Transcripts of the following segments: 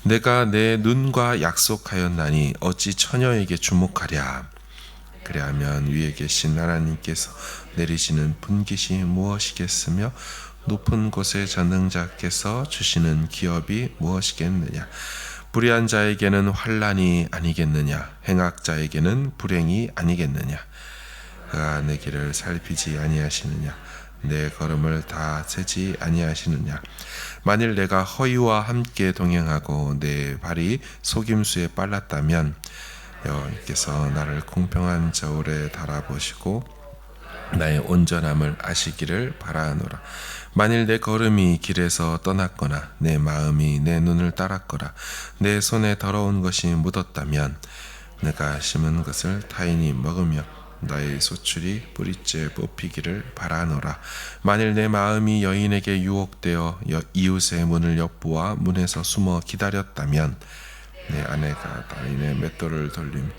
내가 내 눈과 약속하였나니 어찌 처녀에게 주목하랴. 그리하면 위에 계신 하나님께서 내리시는 분깃이 무엇이겠으며 높은 곳의 전능자께서 주시는 기업이 무엇이겠느냐. 불의한 자에게는 환난이 아니겠느냐. 행악자에게는 불행이 아니겠느냐. 그가 내 길을 살피지 아니하시느냐. 내 걸음을 다 세지 아니하시느냐. 만일 내가 허위와 함께 동행하고 내 발이 속임수에 빨랐다면 여호와께서 나를 공평한 저울에 달아보시고 나의 온전함을 아시기를 바라노라. 만일 내 걸음이 길에서 떠났거나 내 마음이 내 눈을 따랐거나 내 손에 더러운 것이 묻었다면 내가 심은 것을 타인이 먹으며 나의 소출이 뿌리째 뽑히기를 바라노라. 만일 내 마음이 여인에게 유혹되어 이웃의 문을 엿보아 문에서 숨어 기다렸다면 내 아내가 타인의 맷돌을 돌리며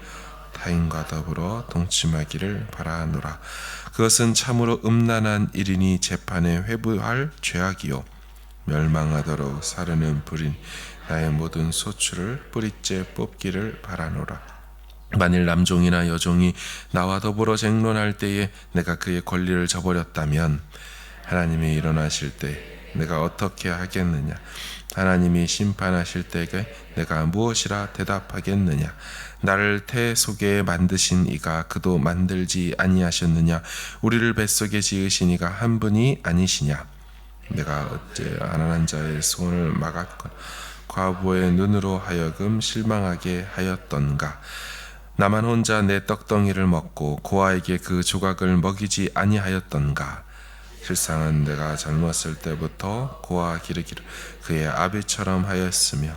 타인과 더불어 동침하기를 바라노라. 그것은 참으로 음란한 일이니 재판에 회부할 죄악이요 멸망하도록 사르는 불인 나의 모든 소출을 뿌리째 뽑기를 바라노라. 만일 남종이나 여종이 나와 더불어 쟁론할 때에 내가 그의 권리를 저버렸다면 하나님이 일어나실 때 내가 어떻게 하겠느냐. 하나님이 심판하실 때에 내가 무엇이라 대답하겠느냐. 나를 태 속에 만드신 이가 그도 만들지 아니하셨느냐. 우리를 뱃속에 지으신 이가 한 분이 아니시냐. 내가 어째 가난한 자의 소원을 막았거나 과부의 눈으로 하여금 실망하게 하였던가. 나만 혼자 내 떡덩이를 먹고 고아에게 그 조각을 먹이지 아니하였던가. 실상은 내가 젊었을 때부터 고아 기르기를 그의 아비처럼 하였으며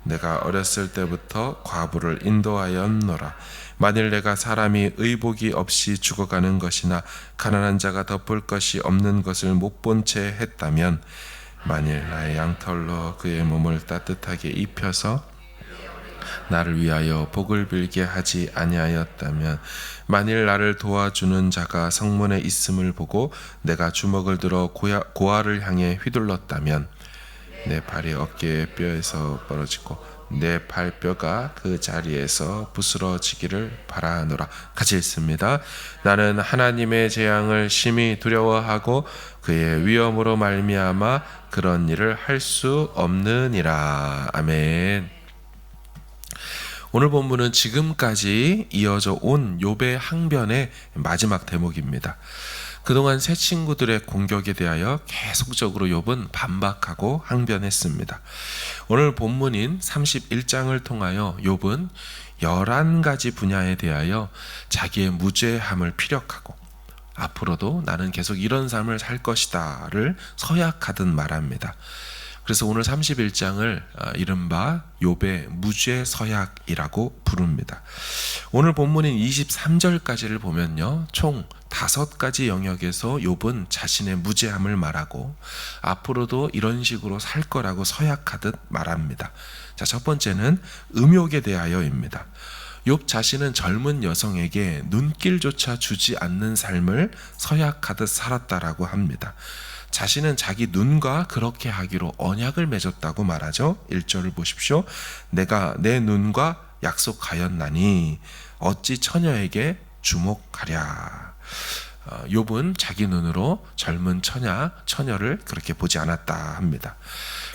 내가 어렸을 때부터 과부를 인도하였노라. 만일 내가 사람이 의복이 없이 죽어가는 것이나 가난한 자가 덮을 것이 없는 것을 못 본 채 했다면 만일 나의 양털로 그의 몸을 따뜻하게 입혀서 나를 위하여 복을 빌게 하지 아니하였다면 만일 나를 도와주는 자가 성문에 있음을 보고 내가 주먹을 들어 고아를 향해 휘둘렀다면 내 발이 어깨의 뼈에서 벌어지고 내 발뼈가 그 자리에서 부스러지기를 바라노라. 같이 읽습니다. 나는 하나님의 재앙을 심히 두려워하고 그의 위엄으로 말미암아 그런 일을 할 수 없느니라. 아멘. 오늘 본문은 지금까지 이어져 온 욥의 항변의 마지막 대목입니다. 그동안 새 친구들의 공격에 대하여 계속적으로 욥은 반박하고 항변했습니다. 오늘 본문인 31장을 통하여 욥은 11가지 분야에 대하여 자기의 무죄함을 피력하고 앞으로도 나는 계속 이런 삶을 살 것이다를 서약하듯 말합니다. 그래서 오늘 31장을 이른바 욥의 무죄 서약이라고 부릅니다. 오늘 본문인 23절까지를 보면요, 총 5가지 영역에서 욥은 자신의 무죄함을 말하고 앞으로도 이런 식으로 살 거라고 서약하듯 말합니다. 자, 첫 번째는 음욕에 대하여입니다. 욥 자신은 젊은 여성에게 눈길조차 주지 않는 삶을 서약하듯 살았다라고 합니다. 자신은 자기 눈과 그렇게 하기로 언약을 맺었다고 말하죠. 1절을 보십시오. 내가 내 눈과 약속하였나니 어찌 처녀에게 주목하랴. 욥은 자기 눈으로 젊은 처녀를 그렇게 보지 않았다 합니다.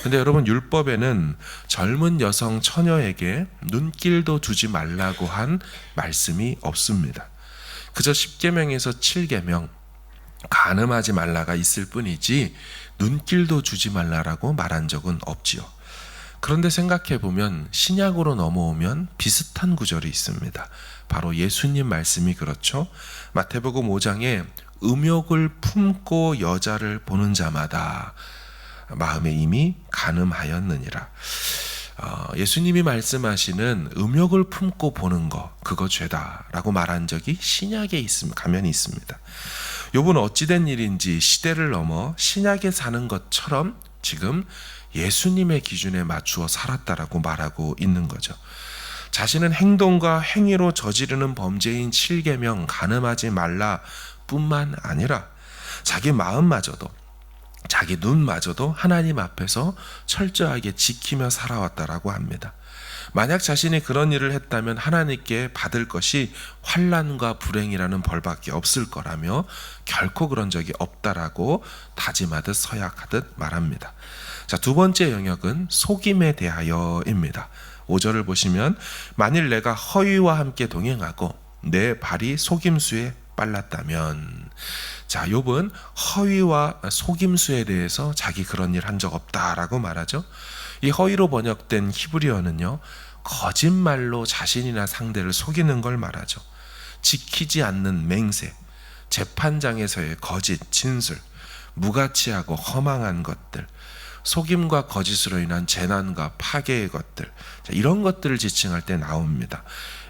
근데 여러분, 율법에는 젊은 여성 처녀에게 눈길도 두지 말라고 한 말씀이 없습니다. 그저 10계명에서 7계명 간음하지 말라가 있을 뿐이지 눈길도 주지 말라라고 말한 적은 없지요. 그런데 생각해보면 신약으로 넘어오면 비슷한 구절이 있습니다. 바로 예수님 말씀이 그렇죠. 마태복음 5장에 음욕을 품고 여자를 보는 자마다 마음에 이미 간음하였느니라. 예수님이 말씀하시는 음욕을 품고 보는 거, 그거 죄다라고 말한 적이 신약에 가면이 있습니다. 욥은 어찌된 일인지 시대를 넘어 신약에 사는 것처럼 지금 예수님의 기준에 맞추어 살았다라고 말하고 있는 거죠. 자신은 행동과 행위로 저지르는 범죄인 7계명 간음하지 말라 뿐만 아니라 자기 마음마저도 자기 눈마저도 하나님 앞에서 철저하게 지키며 살아왔다라고 합니다. 만약 자신이 그런 일을 했다면 하나님께 받을 것이 환난과 불행이라는 벌밖에 없을 거라며 결코 그런 적이 없다라고 다짐하듯 서약하듯 말합니다. 자, 두 번째 영역은 속임에 대하여입니다. 5절을 보시면 만일 내가 허위와 함께 동행하고 내 발이 속임수에 빨랐다면, 자, 욥은 허위와 속임수에 대해서 자기 그런 일 한 적 없다라고 말하죠. 이 허위로 번역된 히브리어는요, 거짓말로 자신이나 상대를 속이는 걸 말하죠. 지키지 않는 맹세, 재판장에서의 거짓, 진술, 무가치하고 허망한 것들, 속임과 거짓으로 인한 재난과 파괴의 것들, 이런 것들을 지칭할 때 나옵니다.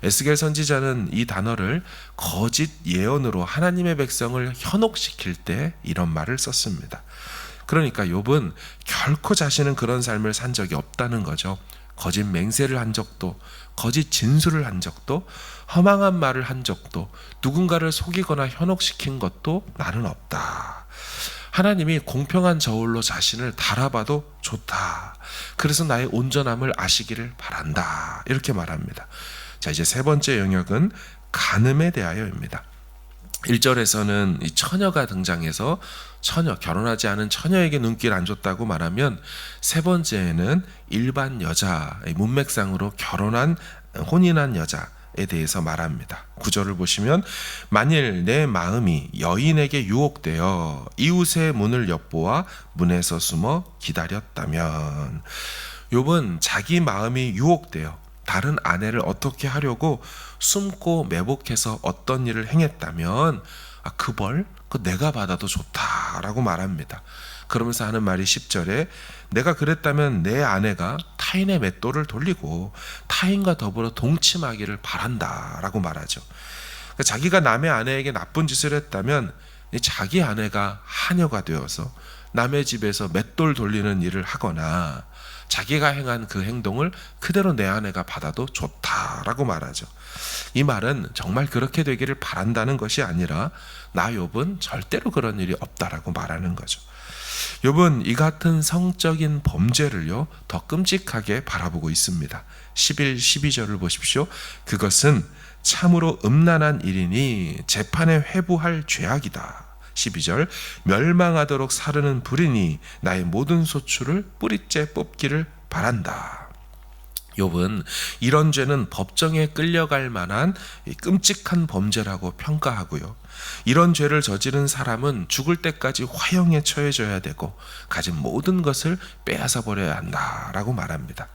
에스겔 선지자는 이 단어를 거짓 예언으로 하나님의 백성을 현혹시킬 때 이런 말을 썼습니다. 그러니까 욥은 결코 자신은 그런 삶을 산 적이 없다는 거죠. 거짓 맹세를 한 적도, 거짓 진술을 한 적도, 허망한 말을 한 적도, 누군가를 속이거나 현혹시킨 것도 나는 없다. 하나님이 공평한 저울로 자신을 달아봐도 좋다. 그래서 나의 온전함을 아시기를 바란다. 이렇게 말합니다. 자, 이제 세 번째 영역은 간음에 대하여입니다. 1절에서는 이 처녀가 등장해서 처녀, 결혼하지 않은 처녀에게 눈길 안 줬다고 말하면, 세 번째에는 일반 여자, 문맥상으로 결혼한, 혼인한 여자에 대해서 말합니다. 9절을 보시면 만일 내 마음이 여인에게 유혹되어 이웃의 문을 엿보아 문에서 숨어 기다렸다면, 욥은 자기 마음이 유혹되어 다른 아내를 어떻게 하려고 숨고 매복해서 어떤 일을 행했다면 그 벌, 내가 받아도 좋다라고 말합니다. 그러면서 하는 말이 10절에 내가 그랬다면 내 아내가 타인의 맷돌을 돌리고 타인과 더불어 동침하기를 바란다라고 말하죠. 그러니까 자기가 남의 아내에게 나쁜 짓을 했다면 자기 아내가 하녀가 되어서 남의 집에서 맷돌 돌리는 일을 하거나 자기가 행한 그 행동을 그대로 내 아내가 받아도 좋다라고 말하죠. 이 말은 정말 그렇게 되기를 바란다는 것이 아니라 나 욥은 절대로 그런 일이 없다라고 말하는 거죠. 욥은 이 같은 성적인 범죄를요 더 끔찍하게 바라보고 있습니다. 11, 12절을 보십시오. 그것은 참으로 음란한 일이니 재판에 회부할 죄악이다. 12절 멸망하도록 사르는 불이니 나의 모든 소출을 뿌리째 뽑기를 바란다. 욥은 이런 죄는 법정에 끌려갈 만한 끔찍한 범죄라고 평가하고요, 이런 죄를 저지른 사람은 죽을 때까지 화형에 처해져야 되고 가진 모든 것을 빼앗아 버려야 한다라고 말합니다.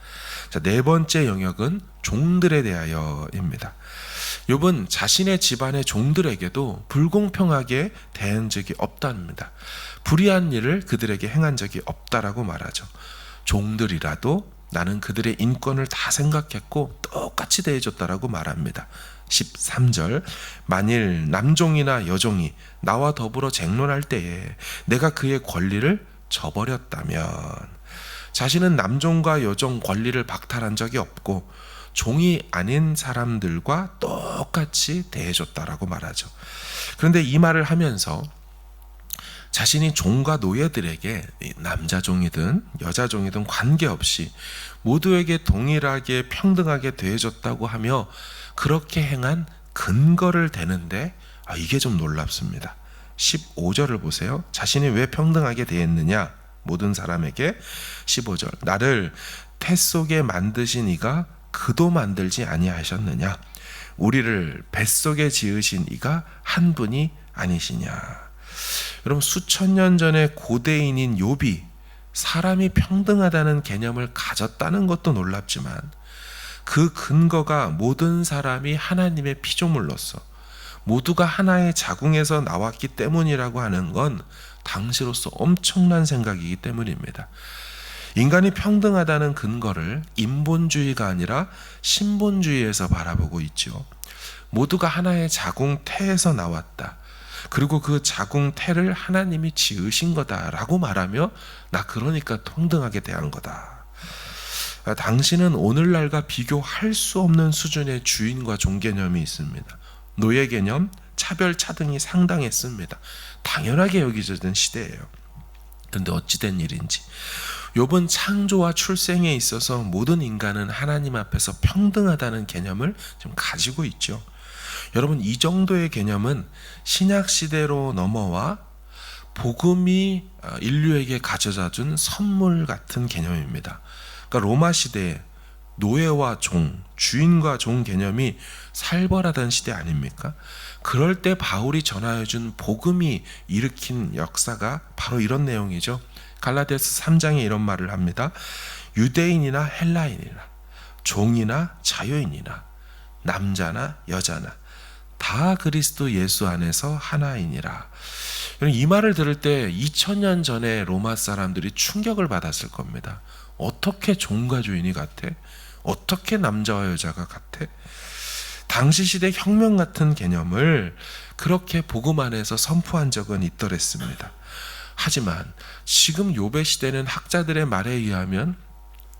자, 네 번째 영역은 종들에 대하여입니다. 욥은 자신의 집안의 종들에게도 불공평하게 대한 적이 없답니다. 불의한 일을 그들에게 행한 적이 없다라고 말하죠. 종들이라도 나는 그들의 인권을 다 생각했고 똑같이 대해줬다라고 말합니다. 13절 만일 남종이나 여종이 나와 더불어 쟁론할 때에 내가 그의 권리를 저버렸다면, 자신은 남종과 여종 권리를 박탈한 적이 없고 종이 아닌 사람들과 똑같이 대해줬다라고 말하죠. 그런데 이 말을 하면서 자신이 종과 노예들에게 남자 종이든 여자 종이든 관계없이 모두에게 동일하게 평등하게 대해줬다고 하며 그렇게 행한 근거를 대는데 이게 좀 놀랍습니다. 15절을 보세요. 자신이 왜 평등하게 대했느냐, 모든 사람에게. 15절 나를 태 속에 만드신 이가 그도 만들지 아니하셨느냐, 우리를 뱃속에 지으신 이가 한 분이 아니시냐. 여러분, 수천 년 전에 고대인인 욥이 사람이 평등하다는 개념을 가졌다는 것도 놀랍지만 그 근거가 모든 사람이 하나님의 피조물로서 모두가 하나의 자궁에서 나왔기 때문이라고 하는 건 당시로서 엄청난 생각이기 때문입니다. 인간이 평등하다는 근거를 인본주의가 아니라 신본주의에서 바라보고 있죠. 모두가 하나의 자궁 태에서 나왔다. 그리고 그 자궁 태를 하나님이 지으신 거다라고 말하며 나 그러니까 평등하게 대한 거다. 당신은 오늘날과 비교할 수 없는 수준의 주인과 종 개념이 있습니다. 노예 개념, 차별, 차등이 상당했습니다. 당연하게 여기져진 시대예요. 그런데 어찌된 일인지 욥은 창조와 출생에 있어서 모든 인간은 하나님 앞에서 평등하다는 개념을 좀 가지고 있죠. 여러분, 이 정도의 개념은 신약 시대로 넘어와 복음이 인류에게 가져다 준 선물 같은 개념입니다. 그러니까 로마 시대에 노예와 종, 주인과 종 개념이 살벌하던 시대 아닙니까? 그럴 때 바울이 전하여준 복음이 일으킨 역사가 바로 이런 내용이죠. 갈라디아서 3장에 이런 말을 합니다. 유대인이나 헬라인이나 종이나 자유인이나 남자나 여자나 다 그리스도 예수 안에서 하나이니라. 이 말을 들을 때 2000년 전에 로마 사람들이 충격을 받았을 겁니다. 어떻게 종과 주인이 같아? 어떻게 남자와 여자가 같아? 당시 시대 혁명 같은 개념을 그렇게 복음 안에서 선포한 적은 있더랬습니다. 하지만 지금 욥의 시대는 학자들의 말에 의하면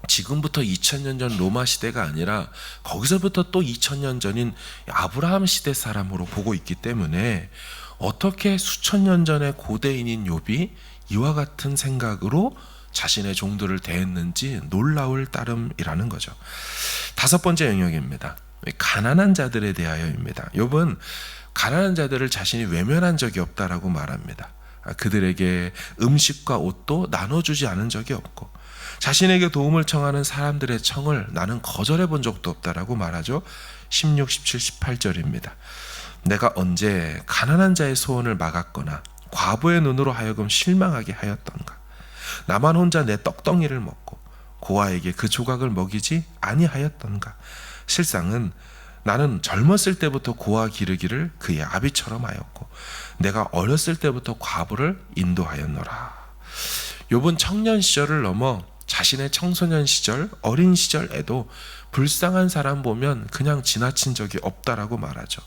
지금부터 2000년 전 로마 시대가 아니라 거기서부터 또 2000년 전인 아브라함 시대 사람으로 보고 있기 때문에 어떻게 수천 년 전의 고대인인 욥이 이와 같은 생각으로 자신의 종들을 대했는지 놀라울 따름이라는 거죠. 다섯 번째 영역입니다. 가난한 자들에 대하여입니다. 욥은 가난한 자들을 자신이 외면한 적이 없다라고 말합니다. 그들에게 음식과 옷도 나눠주지 않은 적이 없고 자신에게 도움을 청하는 사람들의 청을 나는 거절해 본 적도 없다라고 말하죠. 16, 17, 18절입니다. 내가 언제 가난한 자의 소원을 막았거나 과부의 눈으로 하여금 실망하게 하였던가. 나만 혼자 내 떡덩이를 먹고 고아에게 그 조각을 먹이지 아니하였던가. 실상은 나는 젊었을 때부터 고아 기르기를 그의 아비처럼 하였고 내가 어렸을 때부터 과부를 인도하였노라. 욥은 청년 시절을 넘어 자신의 청소년 시절, 어린 시절에도 불쌍한 사람 보면 그냥 지나친 적이 없다라고 말하죠.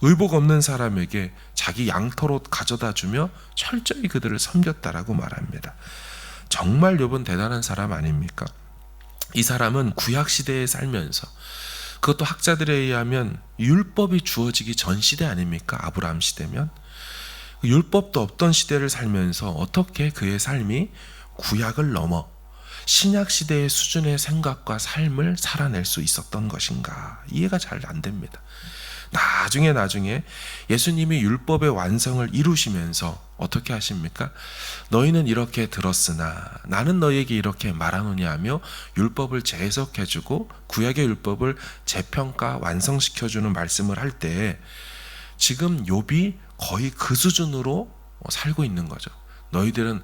의복 없는 사람에게 자기 양털옷 가져다 주며 철저히 그들을 섬겼다라고 말합니다. 정말 욥은 대단한 사람 아닙니까? 이 사람은 구약 시대에 살면서, 그것도 학자들에 의하면 율법이 주어지기 전 시대 아닙니까? 아브라함 시대면 율법도 없던 시대를 살면서 어떻게 그의 삶이 구약을 넘어 신약 시대의 수준의 생각과 삶을 살아낼 수 있었던 것인가? 이해가 잘 안 됩니다. 나중에 예수님이 율법의 완성을 이루시면서 어떻게 하십니까? 너희는 이렇게 들었으나 나는 너희에게 이렇게 말하노냐 하며 율법을 재해석해주고 구약의 율법을 재평가 완성시켜주는 말씀을 할 때 지금 욥이 거의 그 수준으로 살고 있는 거죠. 너희들은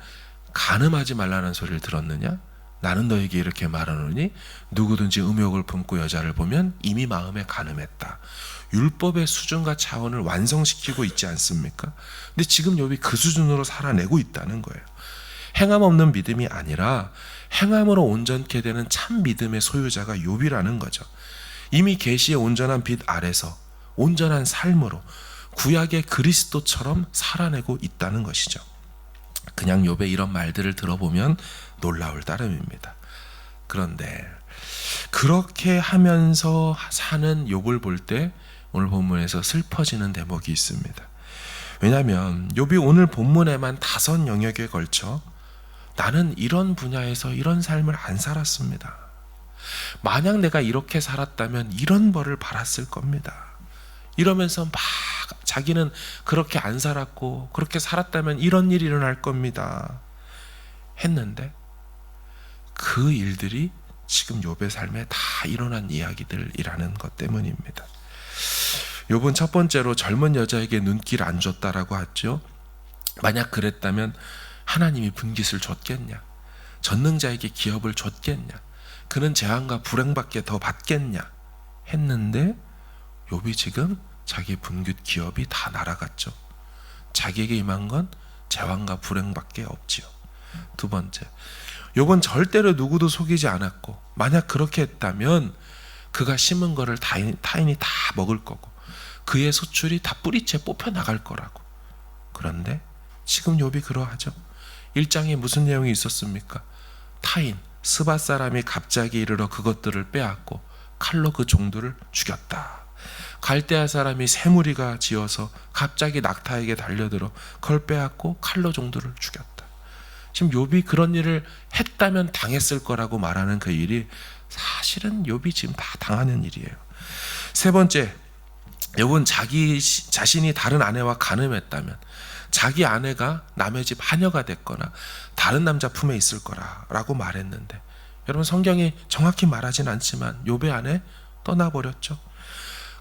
간음하지 말라는 소리를 들었느냐? 나는 너에게 이렇게 말하노니 누구든지 음욕을 품고 여자를 보면 이미 마음에 간음했다. 율법의 수준과 차원을 완성시키고 있지 않습니까? 근데 지금 욥이 그 수준으로 살아내고 있다는 거예요. 행함 없는 믿음이 아니라 행함으로 온전케 되는 참 믿음의 소유자가 욥이라는 거죠. 이미 계시의 온전한 빛 아래서 온전한 삶으로 구약의 그리스도처럼 살아내고 있다는 것이죠. 그냥 욥의 이런 말들을 들어보면 놀라울 따름입니다. 그런데 그렇게 하면서 사는 욥을 볼 때 오늘 본문에서 슬퍼지는 대목이 있습니다. 왜냐하면 욥이 오늘 본문에만 5 영역에 걸쳐 나는 이런 분야에서 이런 삶을 안 살았습니다. 만약 내가 이렇게 살았다면 이런 벌을 받았을 겁니다. 이러면서 막 자기는 그렇게 안 살았고 그렇게 살았다면 이런 일이 일어날 겁니다 했는데 그 일들이 지금 욥의 삶에 다 일어난 이야기들이라는 것 때문입니다. 욥은 첫 번째로 젊은 여자에게 눈길 안 줬다라고 했죠. 만약 그랬다면 하나님이 분깃을 줬겠냐? 전능자에게 기업을 줬겠냐? 그는 재앙과 불행밖에 더 받겠냐? 했는데 욥이 지금 자기 분깃 기업이 다 날아갔죠. 자기에게 임한 건 재앙과 불행밖에 없지요. 두 번째, 욥은 절대로 누구도 속이지 않았고 만약 그렇게 했다면 그가 심은 거를 타인이 다 먹을 거고 그의 소출이 다 뿌리채 뽑혀 나갈 거라고. 그런데 지금 욥이 그러하죠. 1장에 무슨 내용이 있었습니까? 타인, 스바 사람이 갑자기 이르러 그것들을 빼앗고 칼로 그 종들을 죽였다. 갈대아 사람이 세 무리가 지어서 갑자기 낙타에게 달려들어 그걸 빼앗고 칼로 종들을 죽였다. 지금 욥이 그런 일을 했다면 당했을 거라고 말하는 그 일이 사실은 욥이 지금 다 당하는 일이에요. 세 번째, 욥은 자기 자신이 다른 아내와 간음했다면, 자기 아내가 남의 집 하녀가 됐거나 다른 남자 품에 있을 거라고 말했는데, 여러분 성경이 정확히 말하진 않지만 욥의 아내 떠나버렸죠.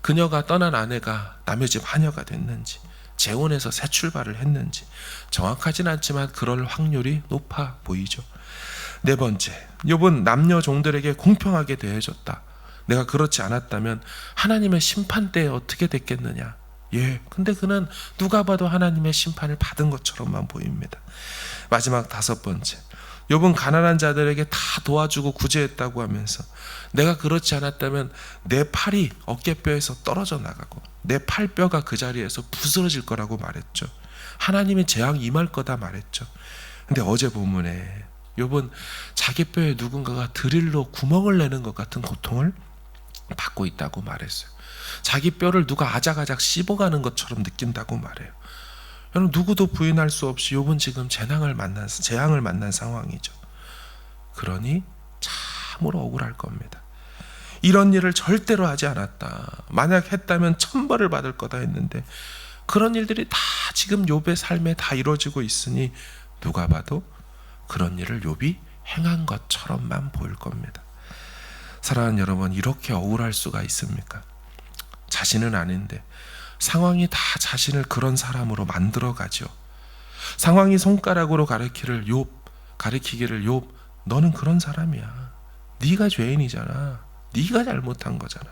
그녀가 떠난 아내가 남의 집 하녀가 됐는지, 재혼해서 새 출발을 했는지 정확하진 않지만 그럴 확률이 높아 보이죠. 네 번째, 욥은 남녀 종들에게 공평하게 대해줬다. 내가 그렇지 않았다면 하나님의 심판대에 어떻게 됐겠느냐. 근데 그는 누가 봐도 하나님의 심판을 받은 것처럼만 보입니다. 마지막 다섯 번째, 욥은 가난한 자들에게 다 도와주고 구제했다고 하면서 내가 그렇지 않았다면 내 팔이 어깨뼈에서 떨어져 나가고 내 팔뼈가 그 자리에서 부스러질 거라고 말했죠. 하나님의 재앙 임할 거다 말했죠. 근데 어제 본문에 욥은 자기 뼈에 누군가가 드릴로 구멍을 내는 것 같은 고통을 받고 있다고 말했어요. 자기 뼈를 누가 아작아작 씹어가는 것처럼 느낀다고 말해요. 여러분, 누구도 부인할 수 없이 욥은 지금 재앙을 만난 상황이죠. 그러니 참으로 억울할 겁니다. 이런 일을 절대로 하지 않았다. 만약 했다면 천벌을 받을 거다 했는데 그런 일들이 다 지금 욥의 삶에 다 이루어지고 있으니 누가 봐도 그런 일을 욥이 행한 것처럼만 보일 겁니다. 사랑하는 여러분, 이렇게 억울할 수가 있습니까? 자신은 아닌데 상황이 다 자신을 그런 사람으로 만들어가죠. 상황이 손가락으로 가리키기를 욥, 너는 그런 사람이야. 네가 죄인이잖아. 네가 잘못한 거잖아.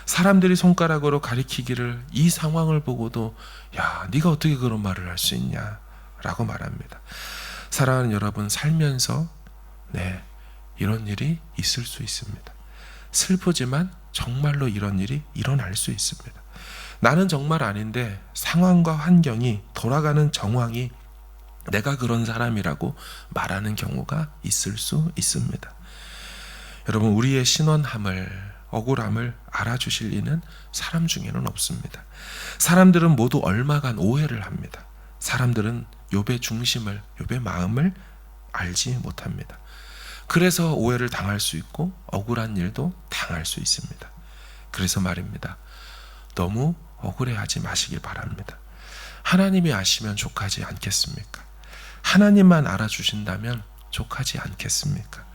사람들이 손가락으로 가리키기를 이 상황을 보고도 네가 어떻게 그런 말을 할 수 있냐 라고 말합니다. 사랑하는 여러분, 살면서 이런 일이 있을 수 있습니다. 슬프지만 정말로 이런 일이 일어날 수 있습니다. 나는 정말 아닌데 상황과 환경이, 돌아가는 정황이 내가 그런 사람이라고 말하는 경우가 있을 수 있습니다. 여러분, 우리의 신원함을, 억울함을 알아주실 이는 사람 중에는 없습니다. 사람들은 모두 얼마간 오해를 합니다. 사람들은 욥의 중심을, 욥의 마음을 알지 못합니다. 그래서 오해를 당할 수 있고 억울한 일도 당할 수 있습니다. 그래서 말입니다. 너무 억울해하지 마시길 바랍니다. 하나님이 아시면 족하지 않겠습니까? 하나님만 알아주신다면 족하지 않겠습니까?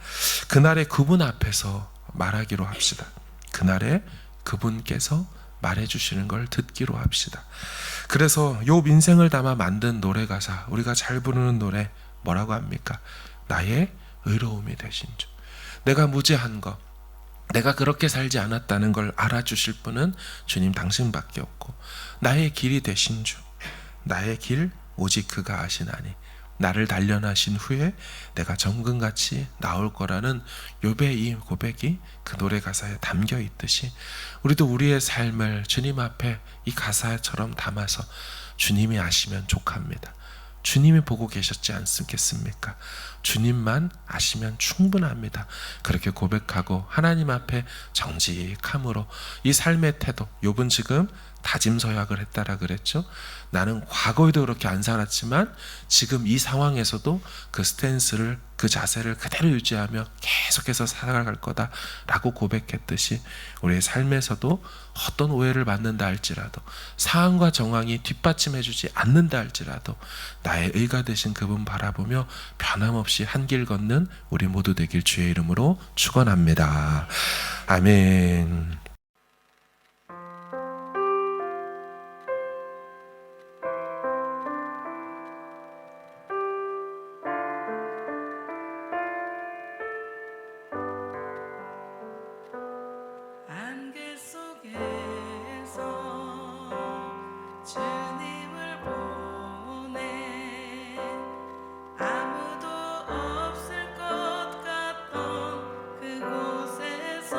그날에 그분 앞에서 말하기로 합시다. 그날에 그분께서 말해주시는 걸 듣기로 합시다. 그래서 욥 인생을 담아 만든 노래 가사, 우리가 잘 부르는 노래 뭐라고 합니까? 나의 의로움이 되신 주. 내가 무죄한 것, 내가 그렇게 살지 않았다는 걸 알아주실 분은 주님 당신밖에 없고, 나의 길이 되신 주, 나의 길 오직 그가 아시나니 나를 단련하신 후에 내가 정금같이 나올 거라는 욥의 이 고백이 그 노래 가사에 담겨 있듯이 우리도 우리의 삶을 주님 앞에 이 가사처럼 담아서 주님이 아시면 족합니다. 주님이 보고 계셨지 않겠습니까? 주님만 아시면 충분합니다. 그렇게 고백하고 하나님 앞에 정직함으로 이 삶의 태도, 욥은 지금 다짐서약을 했다라 그랬죠. 나는 과거에도 그렇게 안 살았지만 지금 이 상황에서도 그 스탠스를, 그 자세를 그대로 유지하며 계속해서 살아갈 거다라고 고백했듯이 우리의 삶에서도 어떤 오해를 받는다 할지라도, 상황과 정황이 뒷받침해주지 않는다 할지라도 나의 의가 되신 그분 바라보며 변함없이 한 길 걷는 우리 모두 되길 주의 이름으로 축원합니다. 아멘. 안개 속에서 주님을 보내 아무도 없을 것 같던 그곳에서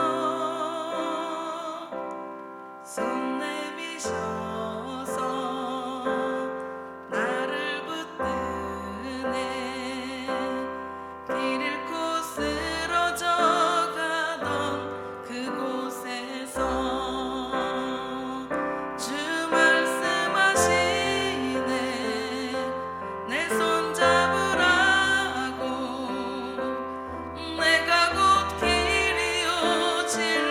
질